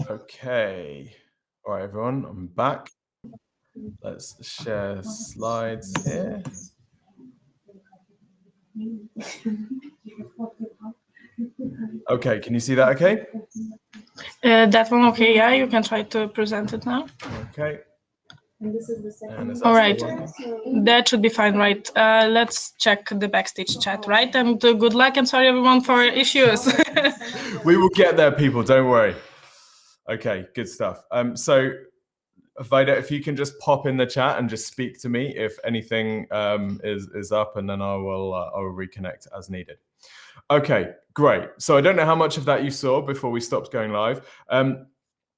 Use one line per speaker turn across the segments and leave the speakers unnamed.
Okay. All right, everyone, I'm back. Let's share slides here. Okay, can you see that okay?
That one, okay, yeah, you can try to present it now.
Okay.
All right, that should be fine, right? Let's check the backstage chat, right? And good luck, and sorry everyone for issues.
We will get there, people, don't worry. Okay, good stuff. So Vida, if you can just pop in the chat and just speak to me if anything is up, and then I will reconnect as needed. Okay, great. So I don't know how much of that you saw before we stopped going live.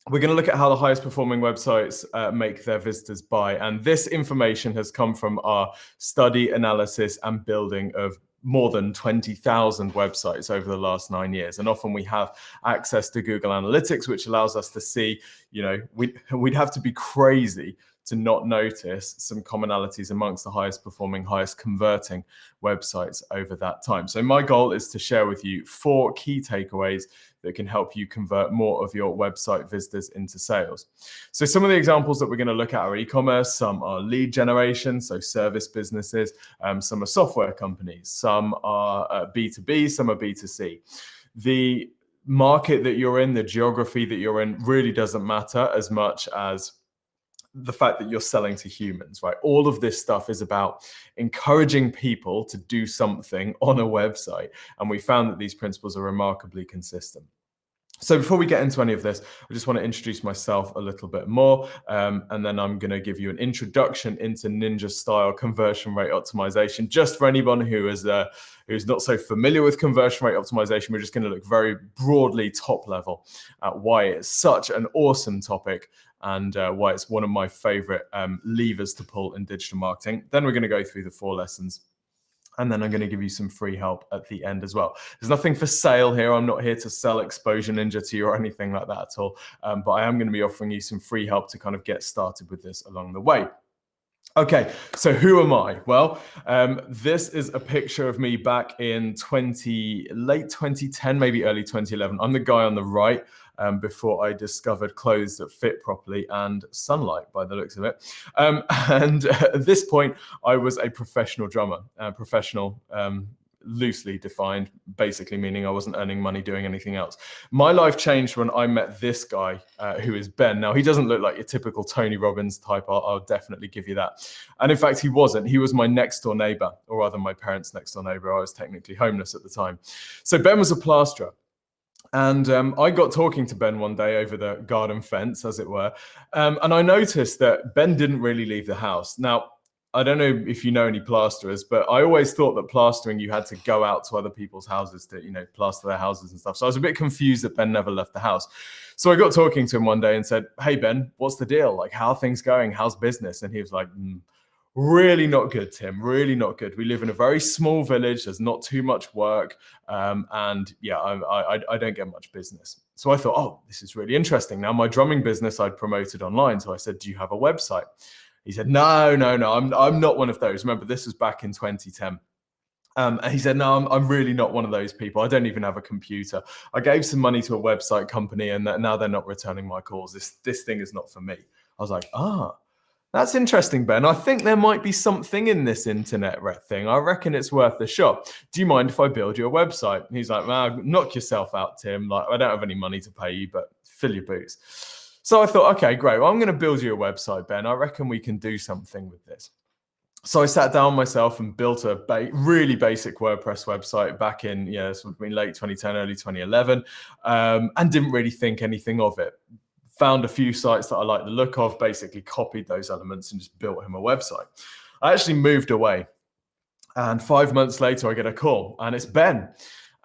We're going to look at how the highest performing websites make their visitors buy. And this information has come from our study, analysis, and building of more than 20,000 websites over the last 9 years. And often we have access to Google Analytics, which allows us to see, we'd have to be crazy to not notice some commonalities amongst the highest performing, highest converting websites over that time. So my goal is to share with you 4 key takeaways that can help you convert more of your website visitors into sales. So some of the examples that we're going to look at are e-commerce, some are lead generation, so service businesses, some are software companies, some are B2B, some are B2C. The market that you're in, the geography that you're in really doesn't matter as much as the fact that you're selling to humans, right? All of this stuff is about encouraging people to do something on a website. And we found that these principles are remarkably consistent. So before we get into any of this, I just want to introduce myself a little bit more, and then I'm going to give you an introduction into Ninja style conversion rate optimization. Just for anyone who's not so familiar with conversion rate optimization, we're just going to look very broadly top level at why it's such an awesome topic and why it's one of my favorite levers to pull in digital marketing. Then we're going to go through the 4 lessons. And then I'm going to give you some free help at the end as well. There's nothing for sale here. I'm not here to sell Exposure Ninja to you or anything like that at all. But I am going to be offering you some free help to kind of get started with this along the way. Okay, so who am I? Well, this is a picture of me back in late 2010, maybe early 2011. I'm the guy on the right. Before I discovered clothes that fit properly and sunlight by the looks of it. And at this point, I was a professional drummer, loosely defined, basically meaning I wasn't earning money doing anything else. My life changed when I met this guy, who is Ben. Now, he doesn't look like your typical Tony Robbins type. I'll definitely give you that. And in fact, he wasn't. He was my next door neighbor, or rather my parents' next door neighbor. I was technically homeless at the time. So Ben was a plasterer. And I got talking to Ben one day over the garden fence, as it were. And I noticed that Ben didn't really leave the house. Now, I don't know if you know any plasterers, but I always thought that plastering, you had to go out to other people's houses to, plaster their houses and stuff. So I was a bit confused that Ben never left the house. So I got talking to him one day and said, "Hey, Ben, what's the deal? Like, how are things going? How's business?" And he was like, "Really not good, Tim, really not good. We live in a very small village. There's not too much work. And yeah, I don't get much business." So I thought, oh, this is really interesting. Now, my drumming business I'd promoted online. So I said, "Do you have a website?" He said, no, I'm not one of those. Remember, this was back in 2010. And he said, "No, I'm really not one of those people. I don't even have a computer. I gave some money to a website company and now they're not returning my calls. This thing is not for me." I was like, that's interesting, Ben. I think there might be something in this internet thing. I reckon it's worth a shot. Do you mind if I build you a website? And he's like, "Well, knock yourself out, Tim. Like, I don't have any money to pay you, but fill your boots." So I thought, okay, great. Well, I'm going to build you a website, Ben. I reckon we can do something with this. So I sat down myself and built a really basic WordPress website back in, between late 2010, early 2011, and didn't really think anything of it. Found a few sites that I liked the look of, basically copied those elements and just built him a website. I actually moved away. And 5 months later, I get a call and it's Ben.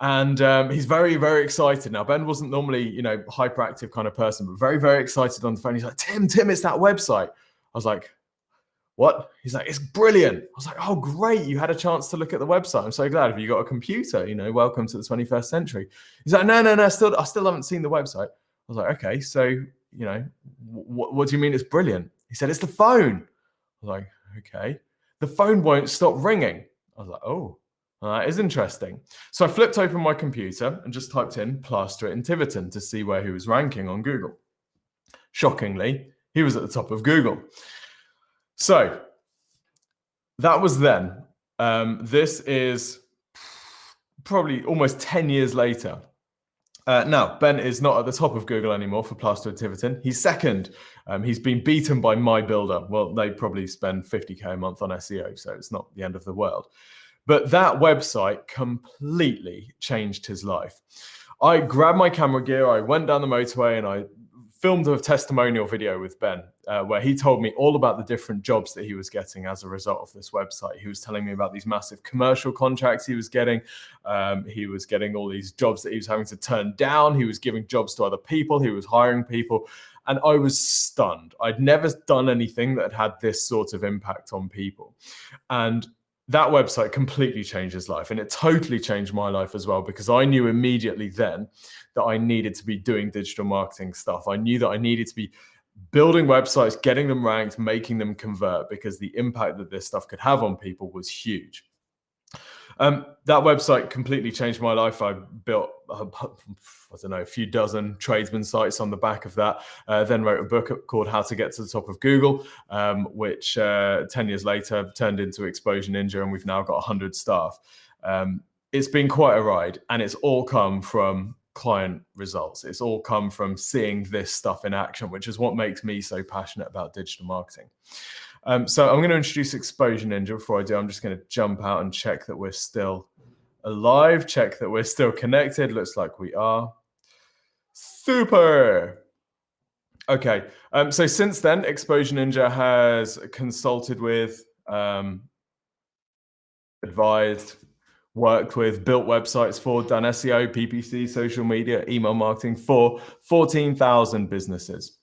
And he's very, very excited. Now, Ben wasn't normally, hyperactive kind of person, but very, very excited on the phone. He's like, Tim, it's that website." I was like, "What?" He's like, "It's brilliant." I was like, "Oh, great. You had a chance to look at the website. I'm so glad. Have you got a computer? Welcome to the 21st century." He's like, No, I still haven't seen the website." I was like, "Okay, so, what do you mean it's brilliant?" He said, "It's the phone." I was like, "Okay." "The phone won't stop ringing." I was like, "Oh." That is interesting. So I flipped open my computer and just typed in plaster it in Tiverton to see where he was ranking on Google. Shockingly, he was at the top of Google. So that was then. This is probably almost 10 years later. Now, Ben is not at the top of Google anymore for plaster at Tiverton. He's second. He's been beaten by My Builder. Well, they probably spend 50K a month on SEO, so it's not the end of the world. But that website completely changed his life. I grabbed my camera gear, I went down the motorway, and I filmed a testimonial video with Ben where he told me all about the different jobs that he was getting as a result of this website. He was telling me about these massive commercial contracts he was getting. He was getting all these jobs that he was having to turn down. He was giving jobs to other people. He was hiring people. And I was stunned. I'd never done anything that had this sort of impact on people. And that website completely changed his life, and it totally changed my life as well, because I knew immediately then that I needed to be doing digital marketing stuff. I knew that I needed to be building websites, getting them ranked, making them convert, because the impact that this stuff could have on people was huge. That website completely changed my life. I built, I don't know, a few dozen tradesman sites on the back of that. Then wrote a book called How to Get to the Top of Google, which 10 years later turned into Exposure Ninja, and we've now got 100 staff. It's been quite a ride, and it's all come from client results. It's all come from seeing this stuff in action, which is what makes me so passionate about digital marketing. So I'm going to introduce Exposure Ninja. Before I do, I'm just going to jump out and check that we're still alive, check that we're still connected. Looks like we are. Super. Okay. So since then, Exposure Ninja has consulted with, advised, worked with, built websites for, done SEO, PPC, social media, email marketing for 14,000 businesses.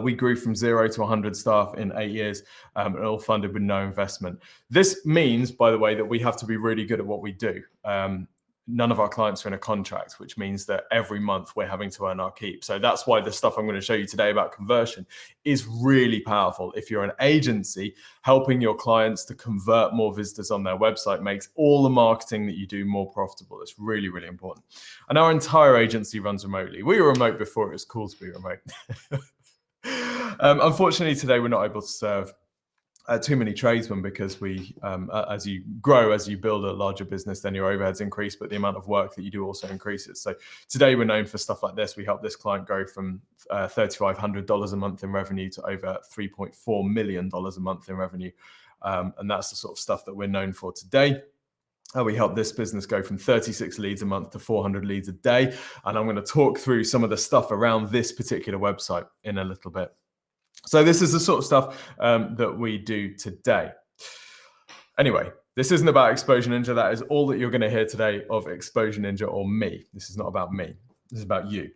We grew from 0 to 100 staff in 8 years, and all funded with no investment. This means, by the way, that we have to be really good at what we do. None of our clients are in a contract, which means that every month we're having to earn our keep. So that's why the stuff I'm going to show you today about conversion is really powerful. If you're an agency, helping your clients to convert more visitors on their website makes all the marketing that you do more profitable. It's really, really important. And our entire agency runs remotely. We were remote before it was cool to be remote. Unfortunately, today we're not able to serve too many tradesmen, because we, as you grow, as you build a larger business, then your overheads increase, but the amount of work that you do also increases. So today we're known for stuff like this. We helped this client grow from $3,500 a month in revenue to over $3.4 million a month in revenue. And that's the sort of stuff that we're known for today. We helped this business go from 36 leads a month to 400 leads a day. And I'm going to talk through some of the stuff around this particular website in a little bit. So this is the sort of stuff that we do today. Anyway, this isn't about Exposure Ninja. That is all that you're going to hear today of Exposure Ninja or me. This is not about me. This is about you.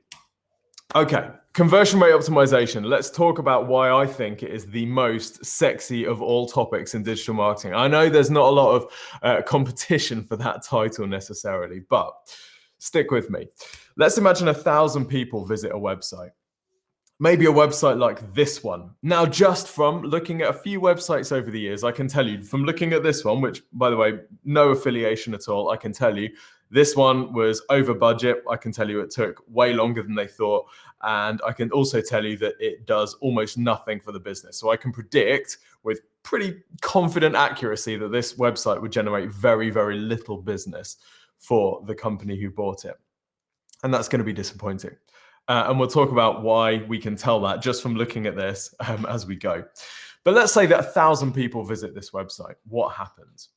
Okay, conversion rate optimization. Let's talk about why I think it is the most sexy of all topics in digital marketing. I know there's not a lot of competition for that title necessarily, but stick with me. Let's imagine 1,000 people visit a website. Maybe a website like this one. Now, just from looking at a few websites over the years, I can tell you from looking at this one, which, by the way, no affiliation at all, I can tell you this one was over budget. I can tell you it took way longer than they thought. And I can also tell you that it does almost nothing for the business. So I can predict with pretty confident accuracy that this website would generate very, very little business for the company who bought it. And that's going to be disappointing. And we'll talk about why we can tell that just from looking at this as we go. But let's say that 1,000 people visit this website. What happens?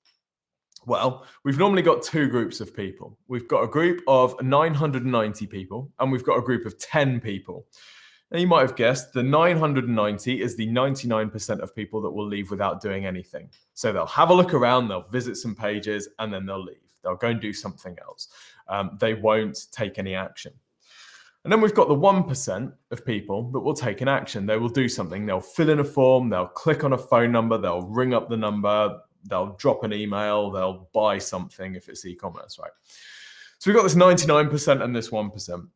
Well, we've normally got two groups of people. We've got a group of 990 people, and we've got a group of 10 people. Now, you might have guessed the 990 is the 99% of people that will leave without doing anything. So they'll have a look around, they'll visit some pages, and then they'll leave. They'll go and do something else. They won't take any action. And then we've got the 1% of people that will take an action. They will do something. They'll fill in a form. They'll click on a phone number. They'll ring up the number. They'll drop an email. They'll buy something if it's e-commerce, right? So we've got this 99% and this 1%.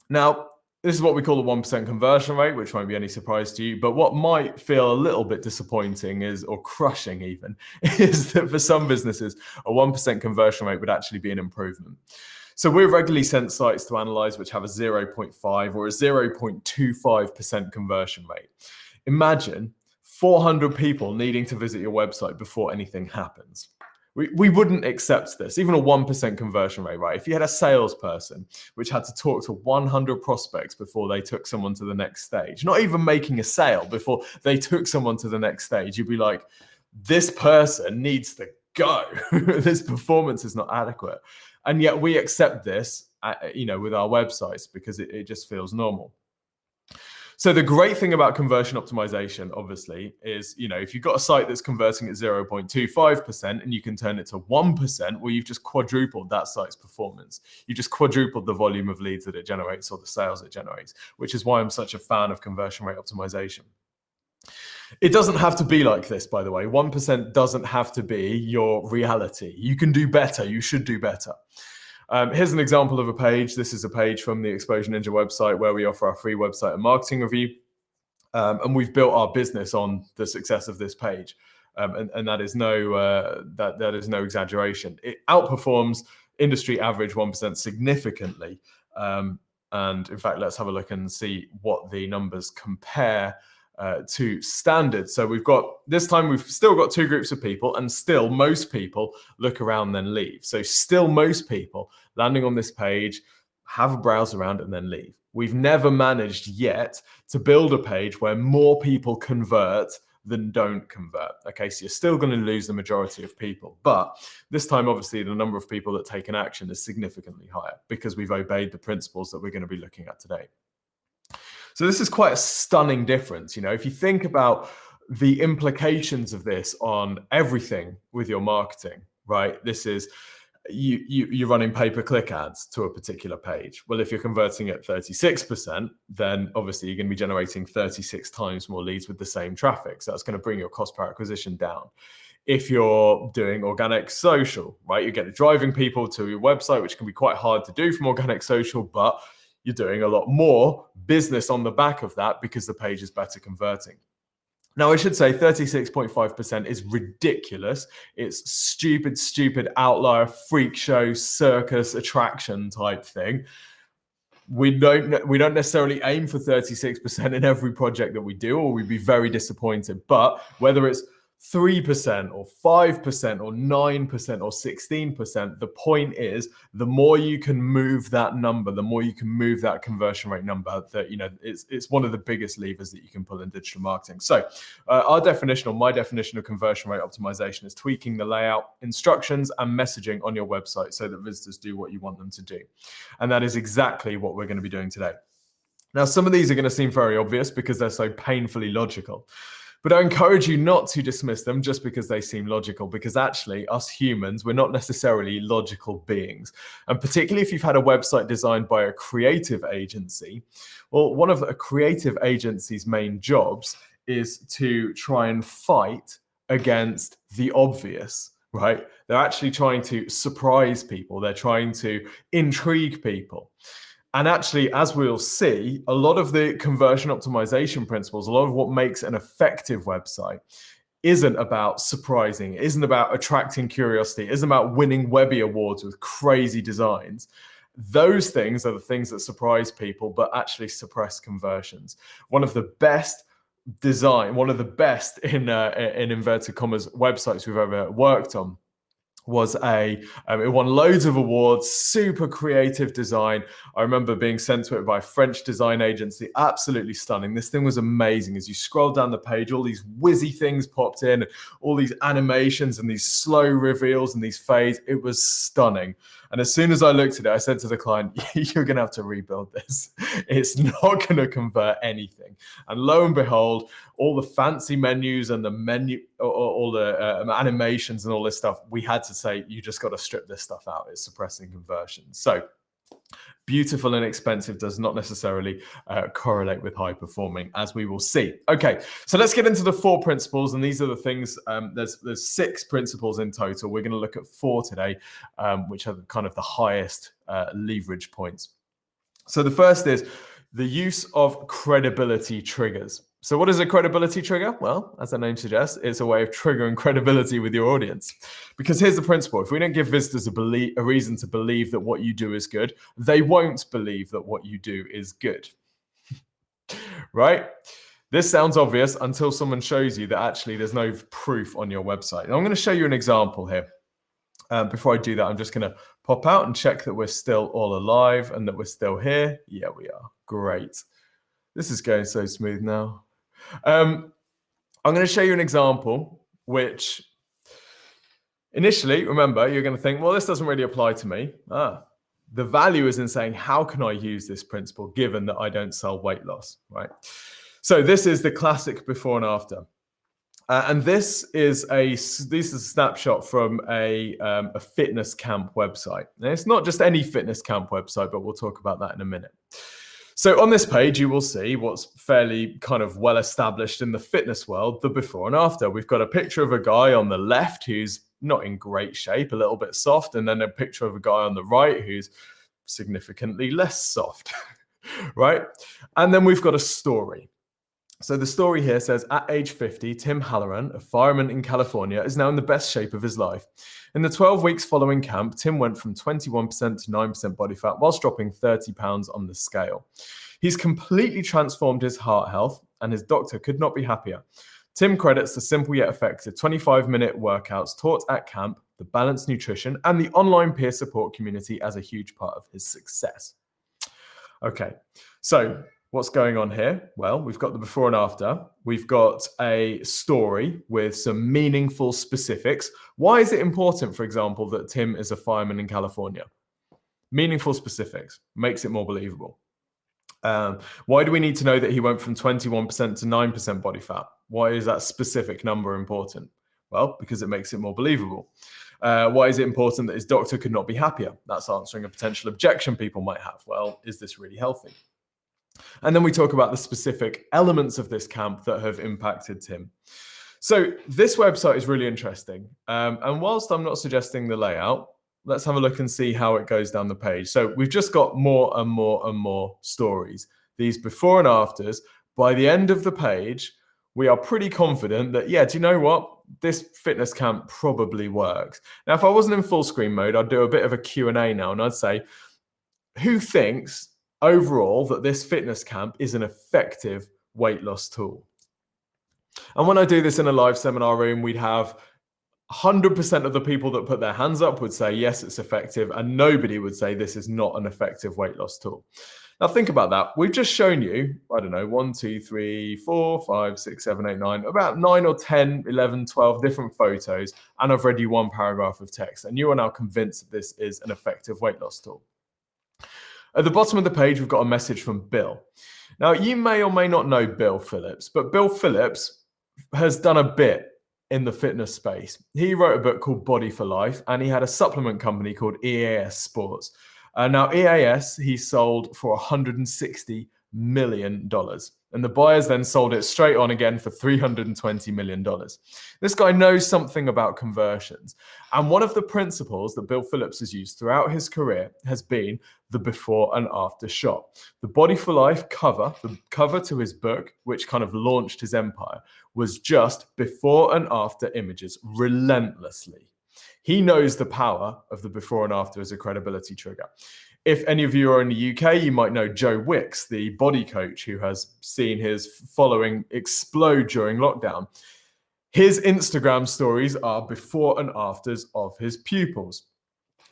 Now, This is what we call the 1% conversion rate, which won't be any surprise to you. But what might feel a little bit disappointing is, or crushing even, is that for some businesses, a 1% conversion rate would actually be an improvement. So we're regularly sent sites to analyze which have a 0.5 or a 0.25% conversion rate. Imagine 400 people needing to visit your website before anything happens. We wouldn't accept this, even a 1% conversion rate, right? If you had a salesperson which had to talk to 100 prospects before they took someone to the next stage, not even making a sale before they took someone to the next stage, you'd be like, this person needs to go. This performance is not adequate. And yet we accept this, with our websites because it just feels normal. So the great thing about conversion optimization, obviously, is, if you've got a site that's converting at 0.25% and you can turn it to 1%, well, you've just quadrupled that site's performance. You just quadrupled the volume of leads that it generates or the sales it generates, which is why I'm such a fan of conversion rate optimization. It doesn't have to be like this, by the way. 1% doesn't have to be your reality. You can do better. You should do better. Here's an example of a page. This is a page from the Exposure Ninja website where we offer our free website and marketing review. And we've built our business on the success of this page. And that is that is no exaggeration. It outperforms industry average 1% significantly. And in fact, let's have a look and see what the numbers compare to standard. So this time we've still got two groups of people, and still most people look around then leave. So still most people landing on this page have a browse around and then leave. We've never managed yet to build a page where more people convert than don't convert. Okay, so you're still going to lose the majority of people, but this time obviously the number of people that take an action is significantly higher because we've obeyed the principles that we're going to be looking at today. So this is quite a stunning difference. If you think about the implications of this on everything with your marketing, right? This is you're running pay-per-click ads to a particular page. Well, if you're converting at 36%, then obviously you're going to be generating 36 times more leads with the same traffic. So that's going to bring your cost per acquisition down. If you're doing organic social, right, you're driving people to your website, which can be quite hard to do from organic social, but you're doing a lot more business on the back of that because the page is better converting. Now, I should say 36.5% is ridiculous. It's stupid outlier, freak show, circus, attraction type thing. We don't necessarily aim for 36% in every project that we do, or we'd be very disappointed. But whether it's 3% or 5% or 9% or 16%, the point is the more you can move that number, the more you can move that conversion rate number, that it's one of the biggest levers that you can pull in digital marketing. So my definition of conversion rate optimization is tweaking the layout, instructions and messaging on your website so that visitors do what you want them to do. And that is exactly what we're going to be doing today. Now, some of these are going to seem very obvious because they're so painfully logical. But I encourage you not to dismiss them just because they seem logical, because actually us humans, we're not necessarily logical beings. And particularly if you've had a website designed by a creative agency, well, one of a creative agency's main jobs is to try and fight against the obvious, right? They're actually trying to surprise people. They're trying to intrigue people. And actually, as we'll see, a lot of the conversion optimization principles, a lot of what makes an effective website isn't about surprising, it isn't about attracting curiosity, it isn't about winning Webby awards with crazy designs. Those things are the things that surprise people, but actually suppress conversions. One of the best in inverted commas websites we've ever worked on was it won loads of awards, super creative design. I remember being sent to it by a French design agency, absolutely stunning. This thing was amazing. As you scroll down the page, all these whizzy things popped in, all these animations and these slow reveals and these fades. It was stunning. And as soon as I looked at it, I said to the client, you're going to have to rebuild this. It's not going to convert anything. And lo and behold, all the fancy menus and the menu, all the animations and all this stuff, we had to say, you just got to strip this stuff out. It's suppressing conversions. So beautiful and expensive does not necessarily correlate with high performing, as we will see. Okay, so let's get into the 4 principles, and these are the things, there's 6 principles in total. We're going to look at 4 today, which are kind of the highest leverage points. So the first is The use of credibility triggers. So what is a credibility trigger? Well, as the name suggests, it's a way of triggering credibility with your audience. Because here's the principle. If we don't give visitors a reason to believe that what you do is good, they won't believe that what you do is good. Right? This sounds obvious until someone shows you that actually there's no proof on your website. And I'm going to show you an example here. Before I do that, I'm just going to pop out and check that we're still all alive and that we're still here. Yeah, we are. Great. This is going so smooth now. I'm going to show you an example which initially, remember, you're going to think, well, this doesn't really apply to me. The value is in saying, how can I use this principle given that I don't sell weight loss, right? So this is the classic before and after. And this is a snapshot from a fitness camp website. Now, it's not just any fitness camp website, but we'll talk about that in a minute. So on this page, you will see what's fairly kind of well established in the fitness world, the before and after. We've got a picture of a guy on the left who's not in great shape, a little bit soft, and then a picture of a guy on the right who's significantly less soft, right? And then we've got a story. So the story here says, at age 50, Tim Halloran, a fireman in California, is now in the best shape of his life. In the 12 weeks following camp, Tim went from 21% to 9% body fat whilst dropping 30 pounds on the scale. He's completely transformed his heart health, and his doctor could not be happier. Tim credits the simple yet effective 25-minute workouts taught at camp, the balanced nutrition, and the online peer support community as a huge part of his success. Okay, so what's going on here? Well, we've got the before and after. We've got a story with some meaningful specifics. Why is it important, for example, that Tim is a fireman in California? Meaningful specifics makes it more believable. Why do we need to know that he went from 21% to 9% body fat? Why is that specific number important? Well, because it makes it more believable. Why is it important that his doctor could not be happier? That's answering a potential objection people might have. Well, is this really healthy? And then we talk about the specific elements of this camp that have impacted Tim. So this website is really interesting. And whilst I'm not suggesting the layout, let's have a look and see how it goes down the page. So we've just got more and more and more stories. These before and afters. By the end of the page, we are pretty confident that, yeah, do you know what? This fitness camp probably works. Now, if I wasn't in full screen mode, I'd do a bit of a Q&A now, and I'd say, who thinks overall that this fitness camp is an effective weight loss tool? And when I do this in a live seminar room, we'd have 100% of the people that put their hands up would say, yes, it's effective. And nobody would say this is not an effective weight loss tool. Now think about that. We've just shown you, I don't know, 1, 2, 3, 4, 5, 6, 7, 8, 9, about 9 or 10, 11, 12 different photos. And I've read you one paragraph of text. And you are now convinced that this is an effective weight loss tool. At the bottom of the page, we've got a message from Bill. Now, you may or may not know Bill Phillips, but Bill Phillips has done a bit in the fitness space. He wrote a book called Body for Life, and he had a supplement company called EAS Sports. Now, EAS, he sold for $160 million. And the buyers then sold it straight on again for $320 million. This guy knows something about conversions. And one of the principles that Bill Phillips has used throughout his career has been the before and after shot. The Body for Life cover, the cover to his book, which kind of launched his empire, was just before and after images relentlessly. He knows the power of the before and after as a credibility trigger. If any of you are in the UK, you might know Joe Wicks, the body coach who has seen his following explode during lockdown. His Instagram stories are before and afters of his pupils.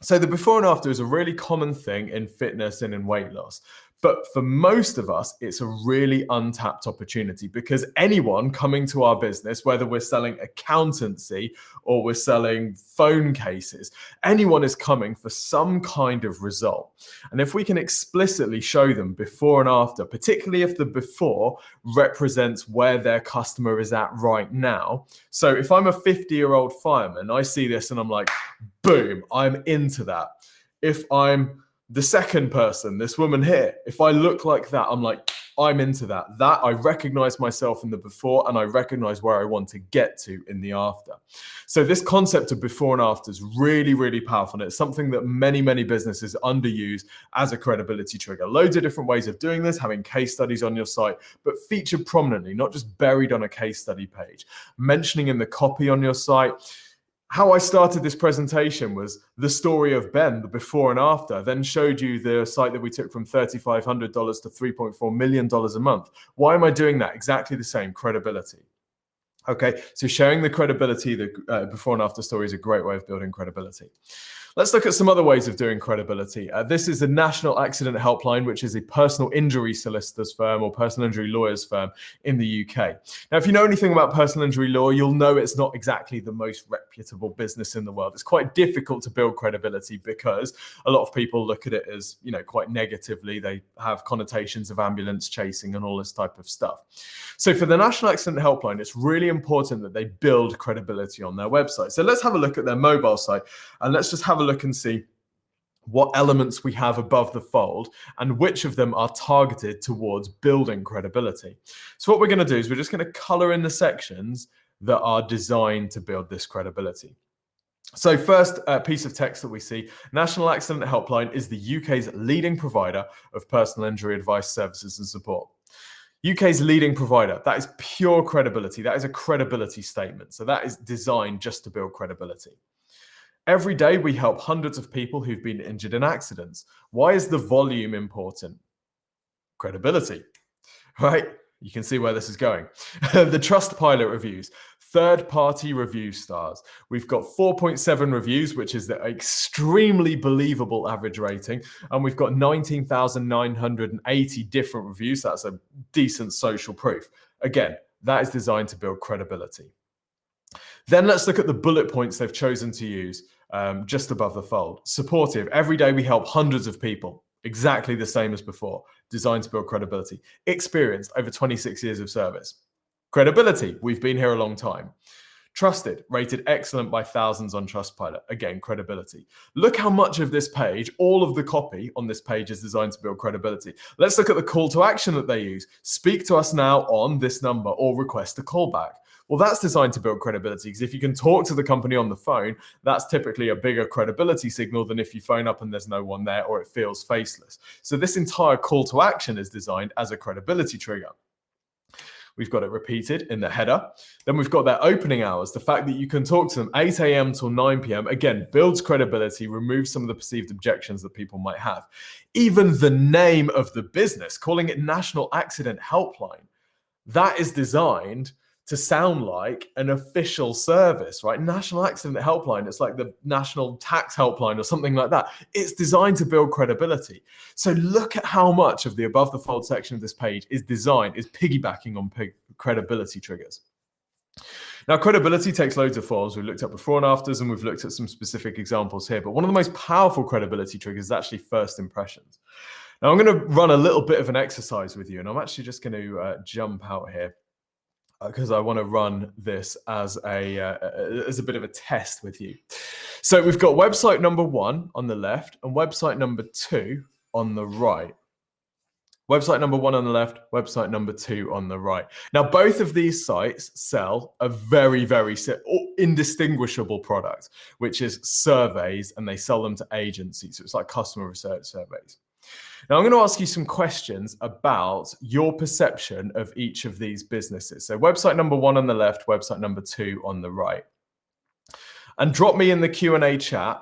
So the before and after is a really common thing in fitness and in weight loss. But for most of us, it's a really untapped opportunity because anyone coming to our business, whether we're selling accountancy or we're selling phone cases, anyone is coming for some kind of result. And if we can explicitly show them before and after, particularly if the before represents where their customer is at right now. So if I'm a 50-year-old fireman, I see this and I'm like, boom, I'm into that. If I'm the second person, this woman here, if I look like that, I'm like, I'm into that. That I recognize myself in the before and I recognize where I want to get to in the after. So this concept of before and after is really, really powerful. And it's something that many, many businesses underuse as a credibility trigger. Loads of different ways of doing this, having case studies on your site, but featured prominently, not just buried on a case study page. Mentioning in the copy on your site. How I started this presentation was the story of Ben, the before and after, then showed you the site that we took from $3,500 to $3.4 million a month. Why am I doing that? Exactly the same, credibility. Okay, so sharing the credibility, the before and after story is a great way of building credibility. Let's look at some other ways of doing credibility. This is the National Accident Helpline, which is a personal injury solicitor's firm or personal injury lawyer's firm in the UK. Now, if you know anything about personal injury law, you'll know it's not exactly the most reputable business in the world. It's quite difficult to build credibility because a lot of people look at it as, you know, quite negatively. They have connotations of ambulance chasing and all this type of stuff. So for the National Accident Helpline, it's really important that they build credibility on their website. So let's have a look at their mobile site and let's just have a look and see what elements we have above the fold and which of them are targeted towards building credibility. So what we're going to do is we're just going to color in the sections that are designed to build this credibility. So first piece of text that we see, National Accident Helpline is the UK's leading provider of personal injury advice, services and support. UK's leading provider, that is pure credibility. That is a credibility statement. So that is designed just to build credibility. Every day we help hundreds of people who've been injured in accidents. Why is the volume important? Credibility, right? You can see where this is going. The Trustpilot reviews, third-party review stars. We've got 4.7 reviews, which is the extremely believable average rating. And we've got 19,980 different reviews. That's a decent social proof. Again, that is designed to build credibility. Then let's look at the bullet points they've chosen to use just above the fold. Supportive. Every day we help hundreds of people. Exactly the same as before. Designed to build credibility. Experienced. Over 26 years of service. Credibility. We've been here a long time. Trusted. Rated excellent by thousands on Trustpilot. Again, credibility. Look how much of this page, all of the copy on this page is designed to build credibility. Let's look at the call to action that they use. Speak to us now on this number or request a callback. Well, that's designed to build credibility because if you can talk to the company on the phone, that's typically a bigger credibility signal than if you phone up and there's no one there or it feels faceless. So this entire call to action is designed as a credibility trigger. We've got it repeated in the header. Then we've got their opening hours. The fact that you can talk to them 8 a.m. till 9 p.m. again, builds credibility, removes some of the perceived objections that people might have. Even the name of the business, calling it National Accident Helpline, that is designed to sound like an official service, right? National Accident Helpline, it's like the National Tax Helpline or something like that. It's designed to build credibility. So look at how much of the above the fold section of this page is piggybacking on credibility triggers. Now, credibility takes loads of forms. We've looked at before and afters, and we've looked at some specific examples here. But one of the most powerful credibility triggers is actually first impressions. Now, I'm going to run a little bit of an exercise with you, and I'm actually just going to jump out here, because I want to run this as a bit of a test with you. So we've got website number 1 on the left and website number 2 on the right. Website number 1 on the left, website number 2 on the right. Now, both of these sites sell a very, very indistinguishable product, which is surveys, and they sell them to agencies. So it's like customer research surveys. Now, I'm going to ask you some questions about your perception of each of these businesses. So website number 1 on the left, website number 2 on the right. And drop me in the Q&A chat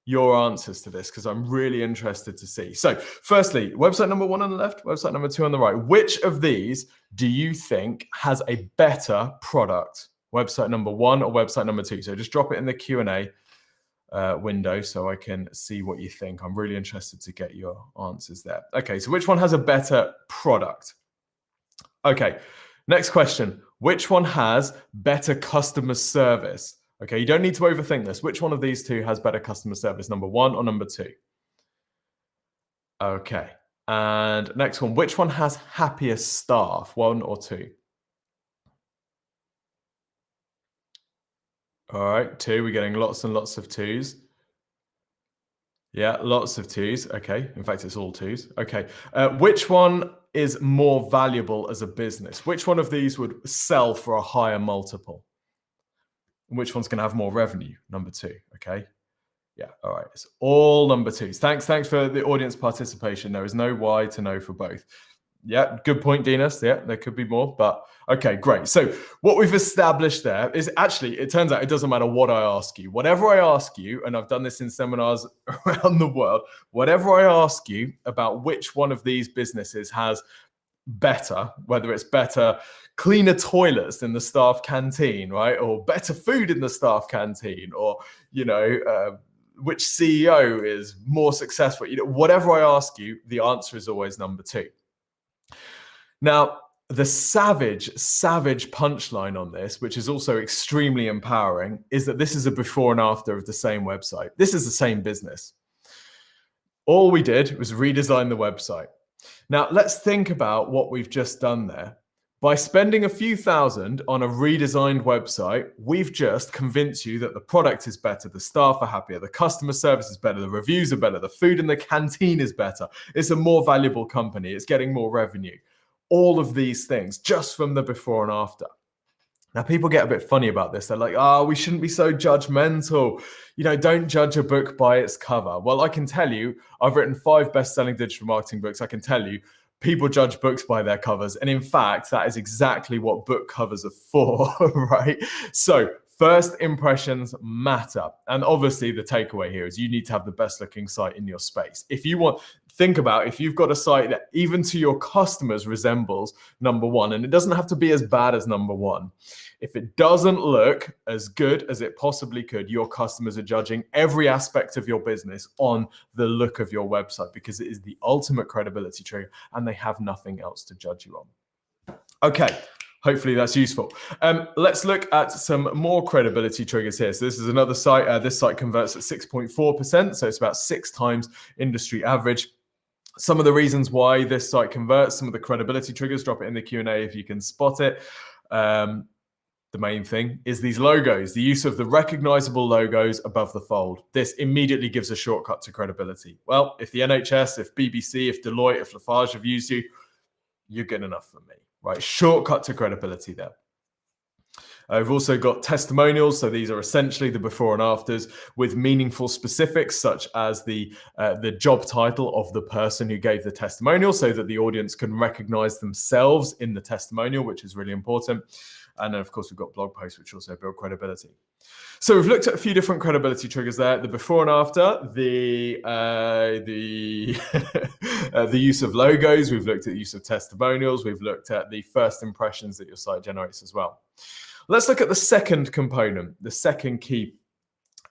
your answers to this, because I'm really interested to see. So firstly, website number 1 on the left, website number 2 on the right. Which of these do you think has a better product? Website number 1 or website number 2? So just drop it in the Q&A window so I can see what you think. I'm really interested to get your answers there. Okay, so which one has a better product? Okay, next question. Which one has better customer service? Okay, you don't need to overthink this. Which one of these two has better customer service? Number 1 or number 2? Okay, and next one. Which one has happier staff? 1 or 2? All right, 2. We're getting lots and lots of 2s. Yeah, lots of 2s. Okay, in fact, it's all 2s. Okay, which one is more valuable as a business? Which one of these would sell for a higher multiple? And which one's going to have more revenue? Number 2, okay? Yeah, all right. It's all number 2s. Thanks for the audience participation. There is no why to know for both. Yeah, good point, Dinas. Yeah, there could be more, but okay, great. So what we've established there is actually, it turns out it doesn't matter what I ask you. Whatever I ask you, and I've done this in seminars around the world, whatever I ask you about which one of these businesses has better, whether it's better cleaner toilets in the staff canteen, right? Or better food in the staff canteen, or, you know, which CEO is more successful, you know, whatever I ask you, the answer is always number 2. Now, the savage punchline on this, which is also extremely empowering, is that this is a before and after of the same website. This is the same business. All we did was redesign the website. Now, let's think about what we've just done there. By spending a few thousand on a redesigned website, we've just convinced you that the product is better, the staff are happier, the customer service is better, the reviews are better, the food in the canteen is better. It's a more valuable company. It's getting more revenue. All of these things just from the before and after. Now, people get a bit funny about this. They're like, oh, we shouldn't be so judgmental. You know, don't judge a book by its cover. Well, I can tell you, I've written 5 best-selling digital marketing books. I can tell you, people judge books by their covers. And in fact, that is exactly what book covers are for, right? So first impressions matter. And obviously the takeaway here is you need to have the best looking site in your space. If you want, think about if you've got a site that even to your customers resembles number 1, and it doesn't have to be as bad as number 1. If it doesn't look as good as it possibly could, your customers are judging every aspect of your business on the look of your website, because it is the ultimate credibility trigger and they have nothing else to judge you on. Okay. Hopefully that's useful. Let's look at some more credibility triggers here. So this is another site. This site converts at 6.4%. So it's about 6 times industry average. Some of the reasons why this site converts, some of the credibility triggers, drop it in the Q&A if you can spot it. The main thing is these logos, the use of the recognizable logos above the fold. This immediately gives a shortcut to credibility. Well, if the NHS, if BBC, if Deloitte, if Lafarge have used you, you're good enough for me. Right, shortcut to credibility there. We've also got testimonials. So these are essentially the before and afters with meaningful specifics, such as the job title of the person who gave the testimonial, so that the audience can recognize themselves in the testimonial, which is really important. And then, of course, we've got blog posts, which also build credibility. So we've looked at a few different credibility triggers there: the before and after, the use of logos. We've looked at the use of testimonials. We've looked at the first impressions that your site generates as well. Let's look at the second component, the second key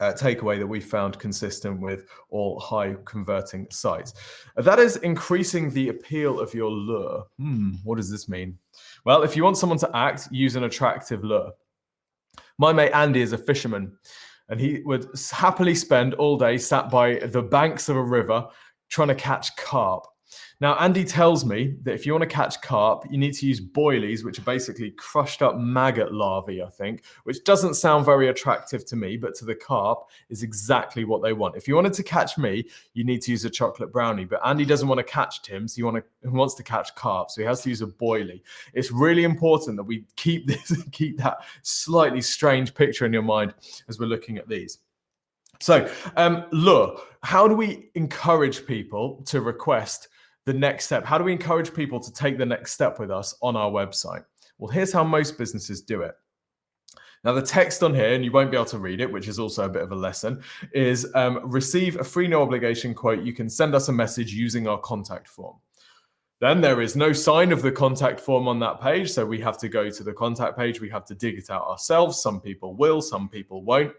takeaway that we found consistent with all high converting sites. That is increasing the appeal of your lure. What does this mean? Well, if you want someone to act, use an attractive lure. My mate Andy is a fisherman, and he would happily spend all day sat by the banks of a river trying to catch carp. Now, Andy tells me that if you want to catch carp, you need to use boilies, which are basically crushed up maggot larvae, I think, which doesn't sound very attractive to me, but to the carp is exactly what they want. If you wanted to catch me, you need to use a chocolate brownie, but Andy doesn't want to catch Tim, so he wants to catch carp, so he has to use a boilie. It's really important that we keep that slightly strange picture in your mind as we're looking at these. So, lure, how do we encourage people to request the next step? How do we encourage people to take the next step with us on our website? Well, here's how most businesses do it. Now, the text on here, and you won't be able to read it, which is also a bit of a lesson, is receive a free no obligation quote. You can send us a message using our contact form. Then there is no sign of the contact form on that page, so we have to go to the contact page. We have to dig it out ourselves. Some people will, some people won't.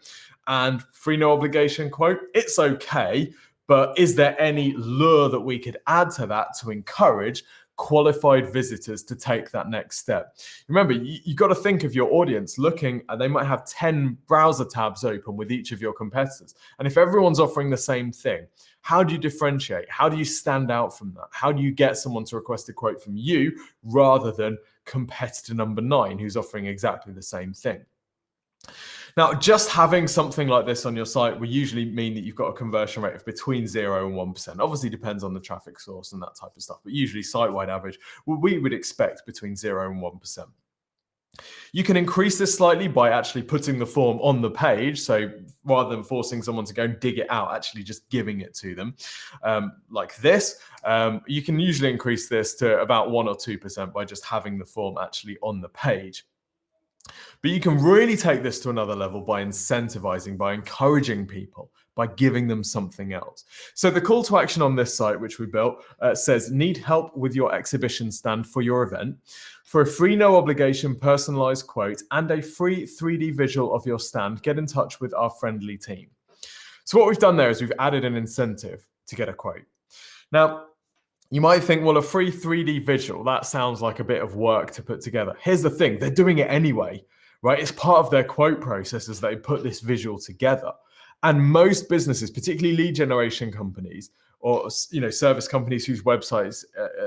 And free no obligation quote, it's okay, but is there any lure that we could add to that to encourage qualified visitors to take that next step? Remember, you got to think of your audience looking, and they might have 10 browser tabs open with each of your competitors. And if everyone's offering the same thing, how do you differentiate? How do you stand out from that? How do you get someone to request a quote from you rather than competitor number 9 who's offering exactly the same thing? Now, just having something like this on your site will usually mean that you've got a conversion rate of between 0 and 1%. Obviously depends on the traffic source and that type of stuff, but usually site-wide average, we would expect between 0 and 1%. You can increase this slightly by actually putting the form on the page. So rather than forcing someone to go and dig it out, actually just giving it to them like this. You can usually increase this to about 1 or 2% by just having the form actually on the page. But you can really take this to another level by incentivizing, by encouraging people, by giving them something else. So the call to action on this site, which we built, says, need help with your exhibition stand for your event? For a free, no obligation, personalized quote and a free 3D visual of your stand, get in touch with our friendly team. So what we've done there is we've added an incentive to get a quote. Now, you might think, well, a free 3D visual, that sounds like a bit of work to put together. Here's the thing, they're doing it anyway, right? It's part of their quote process as they put this visual together. And most businesses, particularly lead generation companies or service companies whose websites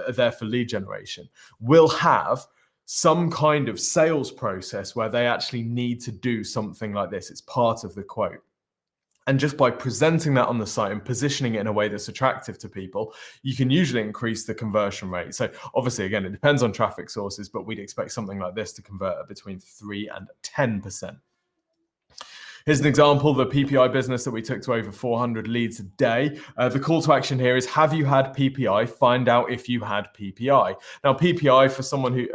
are there for lead generation, will have some kind of sales process where they actually need to do something like this. It's part of the quote. And just by presenting that on the site and positioning it in a way that's attractive to people, you can usually increase the conversion rate. So obviously, again, it depends on traffic sources, but we'd expect something like this to convert at between 3 and 10%. Here's an example, the PPI business that we took to over 400 leads a day. The call to action here is, have you had PPI? Find out if you had PPI. Now, PPI, for someone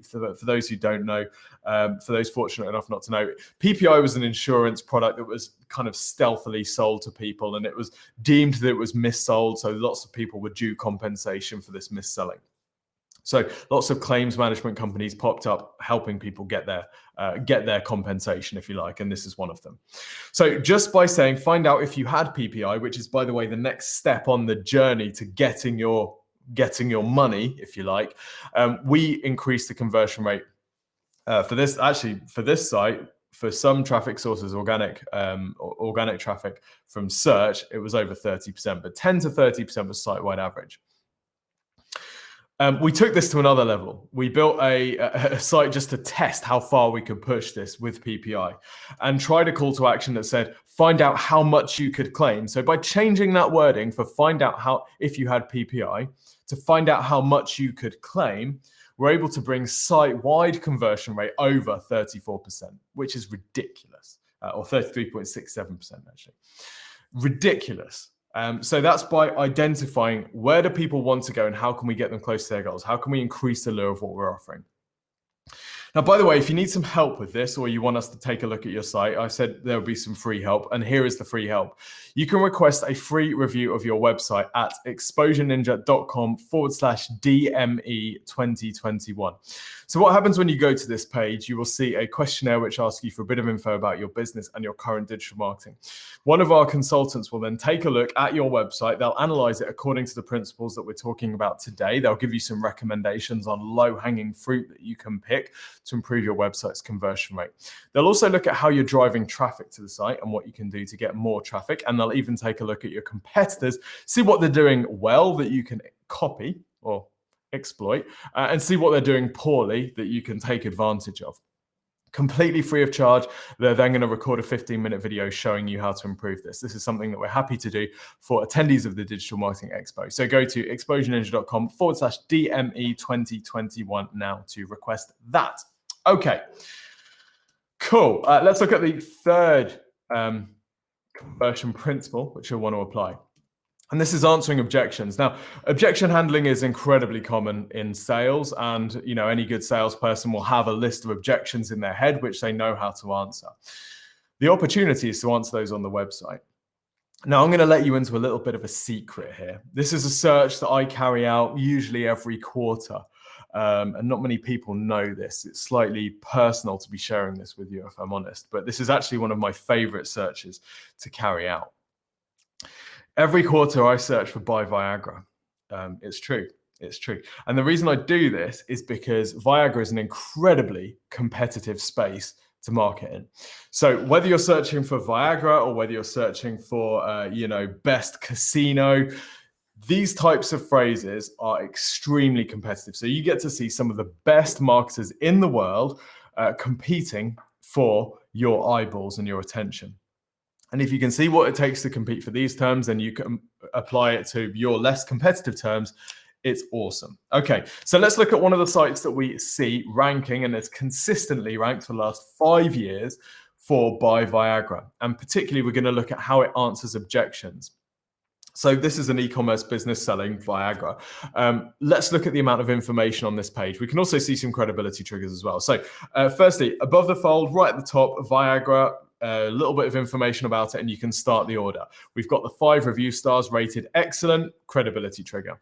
for those who don't know, for those fortunate enough not to know, PPI was an insurance product that was kind of stealthily sold to people, and it was deemed that it was missold. So lots of people were due compensation for this mis-selling. So lots of claims management companies popped up helping people get their compensation, if you like, and this is one of them. So just by saying, find out if you had PPI, which is, by the way, the next step on the journey to getting your money, if you like, we increase the conversion rate for this site. For some traffic sources, organic traffic from search, it was over 30%, but 10 to 30% was site-wide average. We took this to another level. We built a site just to test how far we could push this with PPI and tried a call to action that said, find out how much you could claim. So by changing that wording for find out if you had PPI to find out how much you could claim, we're able to bring site-wide conversion rate over 34%, which is ridiculous, or 33.67% actually. Ridiculous. So that's by identifying where do people want to go and how can we get them close to their goals? How can we increase the lure of what we're offering? Now, by the way, if you need some help with this or you want us to take a look at your site, I said there will be some free help, and here is the free help. You can request a free review of your website at exposureninja.com/DME2021. So what happens when you go to this page, you will see a questionnaire which asks you for a bit of info about your business and your current digital marketing. One of our consultants will then take a look at your website. They'll analyze it according to the principles that we're talking about today. They'll give you some recommendations on low-hanging fruit that you can pick to improve your website's conversion rate. They'll also look at how you're driving traffic to the site and what you can do to get more traffic. And they'll even take a look at your competitors, see what they're doing well that you can copy or exploit, and see what they're doing poorly that you can take advantage of. Completely free of charge. They're then going to record a 15-minute video showing you how to improve this. This is something that we're happy to do for attendees of the Digital Marketing Expo. So go to exposureninja.com/DME2021 now to request that. Okay, cool. Let's look at the third conversion principle, which you'll want to apply. And this is answering objections. Now, objection handling is incredibly common in sales, and any good salesperson will have a list of objections in their head which they know how to answer. The opportunity is to answer those on the website. Now, I'm going to let you into a little bit of a secret here. This is a search that I carry out usually every quarter, and not many people know this. It's slightly personal to be sharing this with you, if I'm honest, but this is actually one of my favorite searches to carry out. Every quarter, I search for buy Viagra. It's true. It's true. And the reason I do this is because Viagra is an incredibly competitive space to market in. So whether you're searching for Viagra or whether you're searching for, best casino, these types of phrases are extremely competitive. So you get to see some of the best marketers in the world competing for your eyeballs and your attention. And if you can see what it takes to compete for these terms, then you can apply it to your less competitive terms. It's awesome. Okay, so let's look at one of the sites that we see ranking, and it's consistently ranked for the last 5 years for Buy Viagra. And particularly, we're going to look at how it answers objections. So this is an e-commerce business selling Viagra. Let's look at the amount of information on this page. We can also see some credibility triggers as well. So firstly, above the fold, right at the top, Viagra, a little bit of information about it, and you can start the order. We've got the 5 review stars rated excellent, credibility trigger.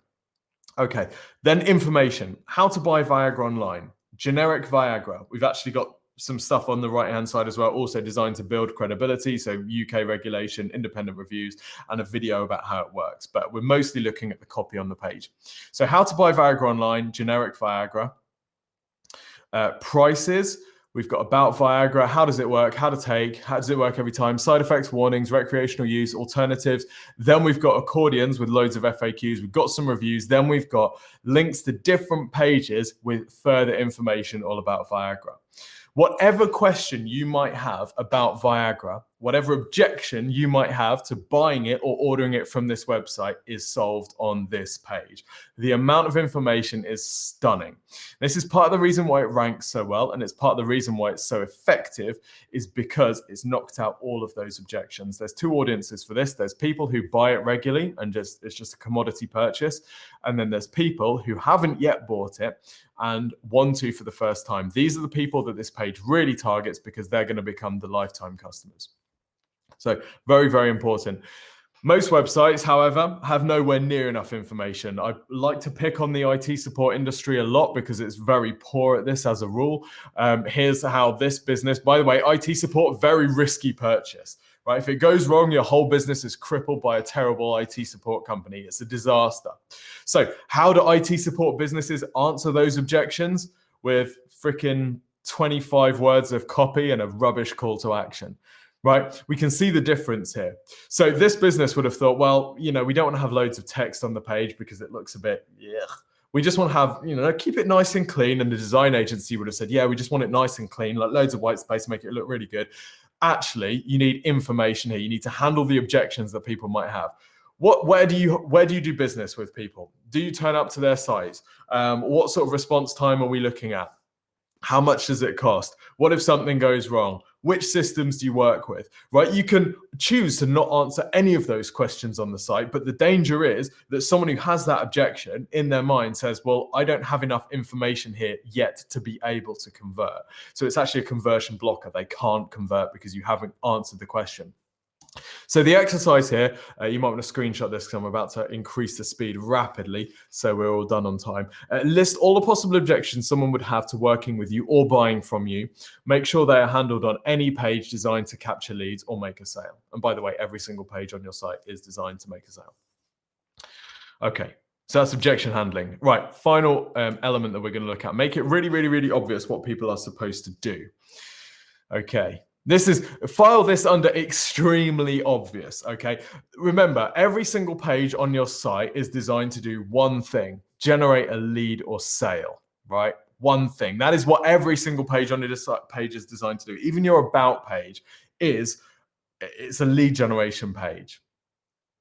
Okay, then information, how to buy Viagra online, generic Viagra. We've actually got some stuff on the right-hand side as well, also designed to build credibility. So UK regulation, independent reviews, and a video about how it works. But we're mostly looking at the copy on the page. So how to buy Viagra online, generic Viagra. Prices. We've got about Viagra, how does it work, how to take, how does it work every time, side effects, warnings, recreational use, alternatives. Then we've got accordions with loads of FAQs. We've got some reviews. Then we've got links to different pages with further information all about Viagra. Whatever question you might have about Viagra, whatever objection you might have to buying it or ordering it from this website is solved on this page. The amount of information is stunning. This is part of the reason why it ranks so well, and it's part of the reason why it's so effective, is because it's knocked out all of those objections. There's 2 audiences for this. There's people who buy it regularly and it's just a commodity purchase. And then there's people who haven't yet bought it and want to for the first time. These are the people that this page really targets because they're going to become the lifetime customers. So very, very important. Most websites, however, have nowhere near enough information. I like to pick on the IT support industry a lot because it's very poor at this as a rule. Here's how this business, by the way, IT support, very risky purchase, right? If it goes wrong, your whole business is crippled by a terrible IT support company. It's a disaster. So how do IT support businesses answer those objections? With freaking 25 words of copy and a rubbish call to action. Right? We can see the difference here. So this business would have thought, well, we don't want to have loads of text on the page because it looks a bit, ugh. We just want to have, keep it nice and clean. And the design agency would have said, yeah, we just want it nice and clean, like loads of white space, make it look really good. Actually, you need information here. You need to handle the objections that people might have. Where do you do business with people? Do you turn up to their site? What sort of response time are we looking at? How much does it cost? What if something goes wrong? Which systems do you work with, right? You can choose to not answer any of those questions on the site, but the danger is that someone who has that objection in their mind says, well, I don't have enough information here yet to be able to convert. So it's actually a conversion blocker. They can't convert because you haven't answered the question. So the exercise here, you might want to screenshot this because I'm about to increase the speed rapidly, so we're all done on time. List all the possible objections someone would have to working with you or buying from you. Make sure they are handled on any page designed to capture leads or make a sale. And by the way, every single page on your site is designed to make a sale. Okay, so that's objection handling. Right, final element that we're going to look at. Make it really, really, really obvious what people are supposed to do. Okay. File this under extremely obvious, okay? Remember, every single page on your site is designed to do one thing, generate a lead or sale, right? One thing. That is what every single page on your page is designed to do. Even your about page it's a lead generation page,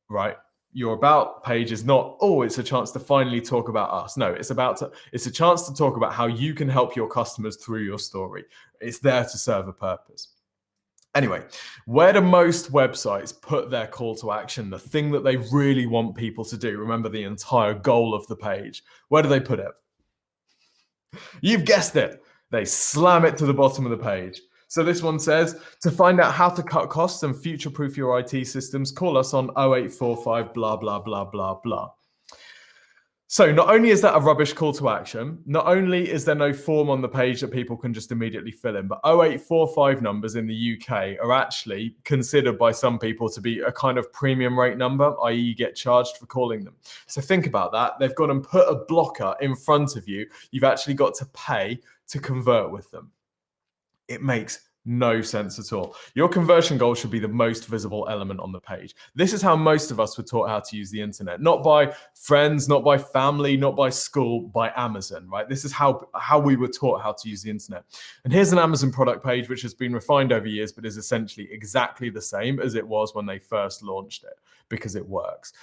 right? Your about page is not, oh, it's a chance to finally talk about us. No, it's a chance to talk about how you can help your customers through your story. It's there to serve a purpose. Anyway, where do most websites put their call to action, the thing that they really want people to do? Remember the entire goal of the page. Where do they put it? You've guessed it. They slam it to the bottom of the page. So this one says, to find out how to cut costs and future-proof your IT systems, call us on 0845 blah, blah, blah, blah, blah. So not only is that a rubbish call to action, not only is there no form on the page that people can just immediately fill in, but 0845 numbers in the UK are actually considered by some people to be a kind of premium rate number, i.e. you get charged for calling them. So think about that. They've gone and put a blocker in front of you. You've actually got to pay to convert with them. It makes No sense at all. Your conversion goal should be the most visible element on the page. This is how most of us were taught how to use the internet, not by friends, not by family, not by school, by Amazon, right? This is how we were taught how to use the internet. And here's an Amazon product page, which has been refined over years, but is essentially exactly the same as it was when they first launched it, because it works.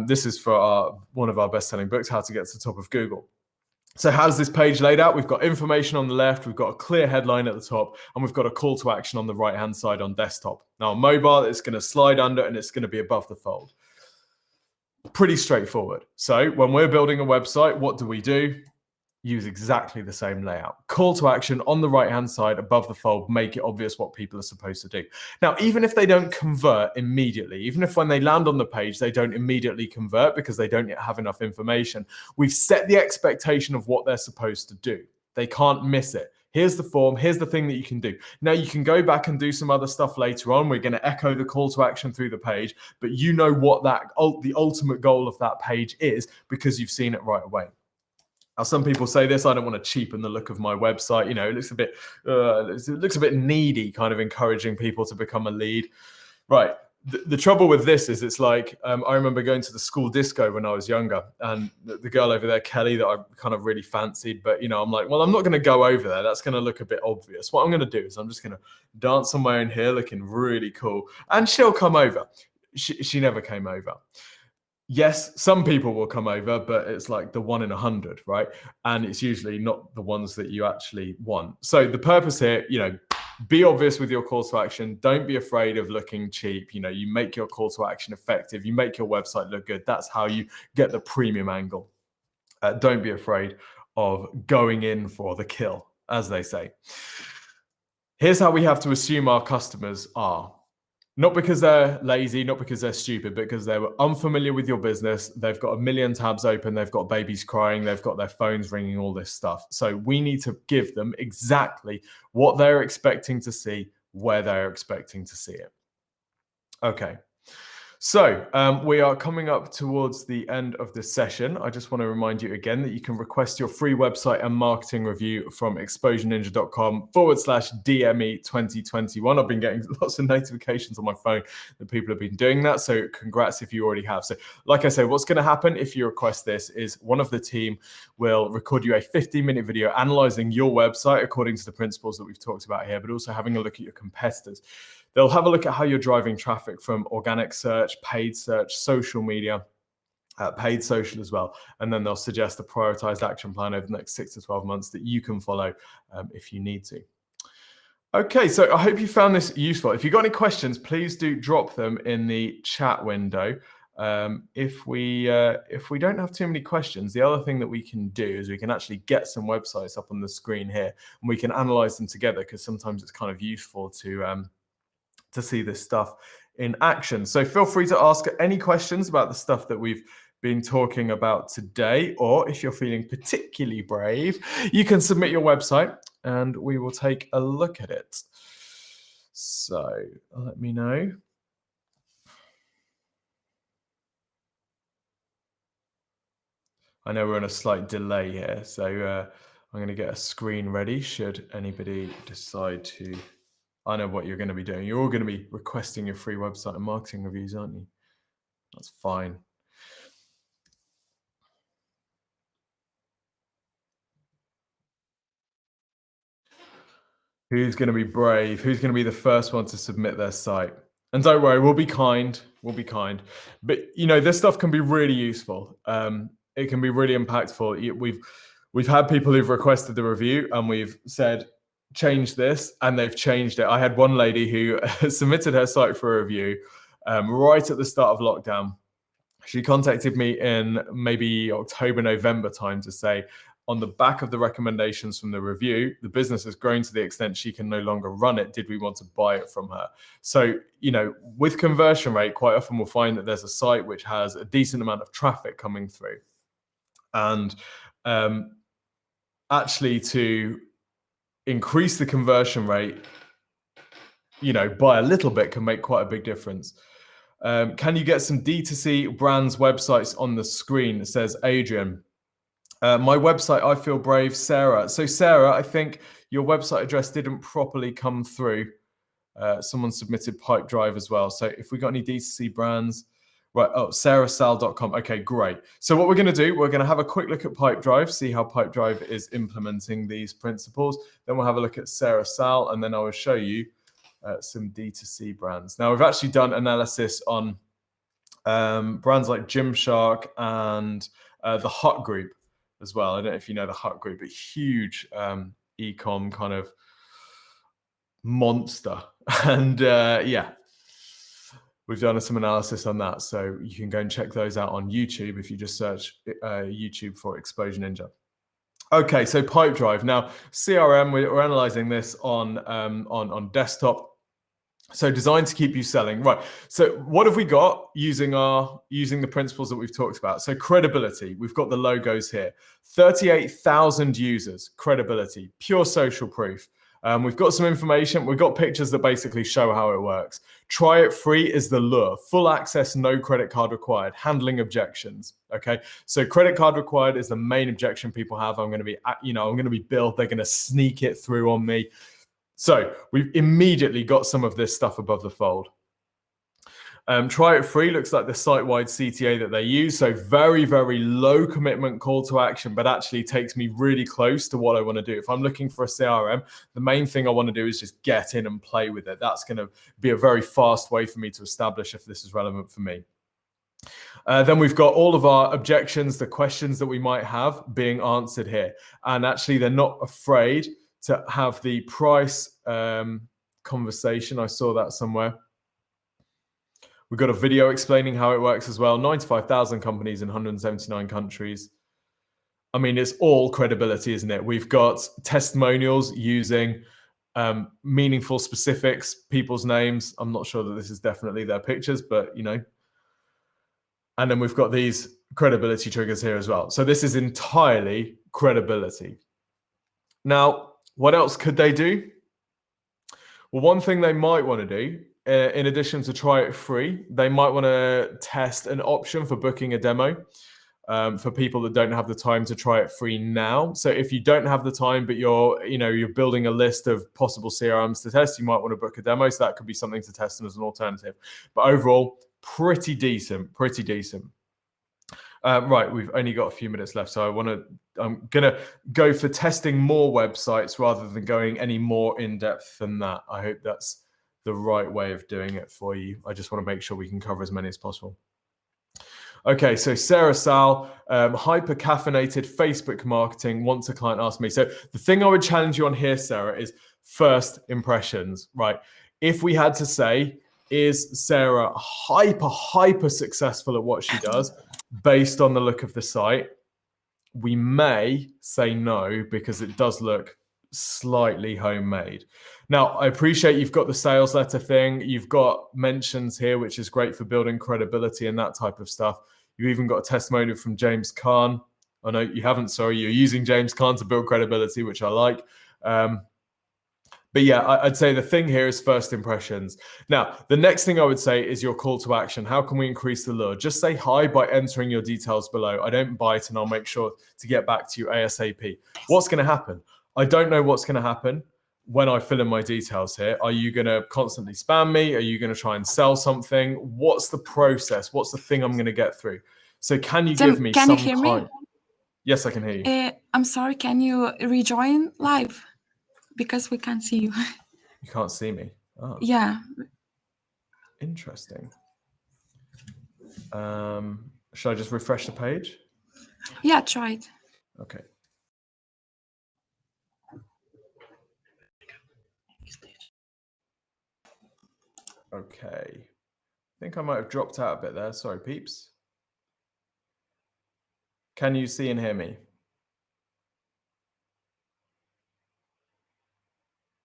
This is for one of our best-selling books, How to Get to the Top of Google. So how's this page laid out? We've got information on the left, we've got a clear headline at the top, and we've got a call to action on the right-hand side on desktop. Now on mobile, it's going to slide under and it's going to be above the fold. Pretty straightforward. So when we're building a website, what do? Use exactly the same layout. Call to action on the right-hand side above the fold, make it obvious what people are supposed to do. Now, even if they don't convert immediately, even if when they land on the page, they don't immediately convert because they don't yet have enough information, we've set the expectation of what they're supposed to do. They can't miss it. Here's the form, here's the thing that you can do. Now you can go back and do some other stuff later on. We're going to echo the call to action through the page, but you know what the ultimate goal of that page is because you've seen it right away. Now, some people say this, I don't want to cheapen the look of my website. You know, it looks a bit needy, kind of encouraging people to become a lead. Right. The trouble with this is it's like, I remember going to the school disco when I was younger, and the girl over there, Kelly, that I kind of really fancied, but you know, I'm like, well, I'm not going to go over there. That's going to look a bit obvious. What I'm going to do is I'm just going to dance somewhere in here looking really cool, and she'll come over. She never came over. Yes, some people will come over, but it's like the 1 in 100, right? And it's usually not the ones that you actually want. So the purpose here, you know, be obvious with your call to action. Don't be afraid of looking cheap. You know, you make your call to action effective. You make your website look good. That's how you get the premium angle. Don't be afraid of going in for the kill, as they say. Here's how we have to assume our customers are. Not because they're lazy, not because they're stupid, but because they're unfamiliar with your business. They've got a million tabs open. They've got babies crying. They've got their phones ringing, all this stuff. So we need to give them exactly what they're expecting to see, where they're expecting to see it. Okay. So we are coming up towards the end of this session. I just want to remind you again that you can request your free website and marketing review from exposureninja.com/DME 2021. I've been getting lots of notifications on my phone that people have been doing that. So congrats if you already have. So like I say, what's going to happen if you request this is one of the team will record you a 15-minute video analyzing your website according to the principles that we've talked about here, but also having a look at your competitors. They'll have a look at how you're driving traffic from organic search, paid search, social media, paid social as well. And then they'll suggest a prioritized action plan over the next 6 to 12 months that you can follow if you need to. Okay, so I hope you found this useful. If you've got any questions, please do drop them in the chat window. If we don't have too many questions, the other thing that we can do is we can actually get some websites up on the screen here and we can analyze them together, because sometimes it's kind of useful to see this stuff in action. So feel free to ask any questions about the stuff that we've been talking about today, or if you're feeling particularly brave, you can submit your website and we will take a look at it. So let me know. I know we're on a slight delay here, so I'm going to get a screen ready should anybody decide to. I know what you're going to be doing. You're all going to be requesting your free website and marketing reviews, aren't you? That's fine. Who's going to be brave? Who's going to be the first one to submit their site? And don't worry, we'll be kind. We'll be kind. But, you know, this stuff can be really useful. It can be really impactful. We've had people who've requested the review and we've said, change this, and they've changed it. I had one lady who submitted her site for a review right at the start of lockdown. She contacted me in maybe October, November time to say, on the back of the recommendations from the review, the business has grown to the extent she can no longer run it. Did we want to buy it from her? So, you know, with conversion rate, quite often we'll find that there's a site which has a decent amount of traffic coming through. And actually to increase the conversion rate, you know, by a little bit can make quite a big difference. Can you get some D2C brands websites on the screen? Says Adrian. My website, I Feel Brave, Sarah. So Sarah, I think your website address didn't properly come through. Someone submitted Pipedrive as well. So if we got any D2C brands, right, oh, sarahsal.com. Okay, great. So what we're going to do, we're going to have a quick look at Pipedrive, see how Pipedrive is implementing these principles. Then we'll have a look at Sarah Sal, and then I will show you some D2C brands. Now, we've actually done analysis on brands like Gymshark and the Hut Group as well. I don't know if you know the Hut Group, a huge e-com kind of monster. And yeah, we've done some analysis on that. So you can go and check those out on YouTube if you just search YouTube for Exposure Ninja. Okay, so Pipedrive. Now, CRM, we're analyzing this on desktop. So designed to keep you selling, right? So what have we got using the principles that we've talked about? So credibility, we've got the logos here, 38,000 users, credibility, pure social proof. We've got some information. We've got pictures that basically show how it works. Try it free is the lure. Full access, no credit card required. Handling objections. Okay, so credit card required is the main objection people have. I'm going to be billed. They're going to sneak it through on me. So we've immediately got some of this stuff above the fold. Try it free looks like the site-wide CTA that they use. So very, very low commitment call to action, but actually takes me really close to what I want to do. If I'm looking for a CRM, the main thing I want to do is just get in and play with it. That's going to be a very fast way for me to establish if this is relevant for me. Then we've got all of our objections, the questions that we might have being answered here. And actually, they're not afraid to have the price conversation. I saw that somewhere. We've got a video explaining how it works as well. 95,000 companies in 179 countries. I mean, it's all credibility, isn't it? We've got testimonials using meaningful specifics, people's names. I'm not sure that this is definitely their pictures, but you know. And then we've got these credibility triggers here as well. So this is entirely credibility. Now, what else could they do? Well, one thing they might want to do, in addition to try it free, they might want to test an option for booking a demo for people that don't have the time to try it free now. So if you don't have the time, but you're building a list of possible CRMs to test, you might want to book a demo. So that could be something to test as an alternative. But overall, pretty decent. Right, we've only got a few minutes left, so I'm gonna go for testing more websites rather than going any more in depth than that. I hope that's the right way of doing it for you. I just want to make sure we can cover as many as possible. Okay, so Sarah Sal, hyper caffeinated Facebook marketing. Once a client asked me, so the thing I would challenge you on here, Sarah, is first impressions. Right, if we had to say, is Sarah hyper successful at what she does? Based on the look of the site, we may say no because it does look slightly homemade. Now, I appreciate you've got the sales letter thing. You've got mentions here, which is great for building credibility and that type of stuff. You've even got a testimonial from James Kahn. Oh, no, you haven't. Sorry, you're using James Kahn to build credibility, which I like. But yeah, I'd say the thing here is first impressions. Now, the next thing I would say is your call to action. How can we increase the lure? Just say hi by entering your details below. I don't bite and I'll make sure to get back to you ASAP. What's going to happen? I don't know what's going to happen when I fill in my details here. Are you going to constantly spam me? Are you going to try and sell something? What's the process? What's the thing I'm going to get through? So can you give me some
Can you hear me?
Yes, I can hear you.
I'm sorry, can you rejoin live? Because we can't see you.
You can't see me? Oh.
Yeah.
Interesting. Should I just refresh the page?
Yeah, try it.
Okay. Okay. I think I might have dropped out a bit there. Sorry, peeps. Can you see and hear me?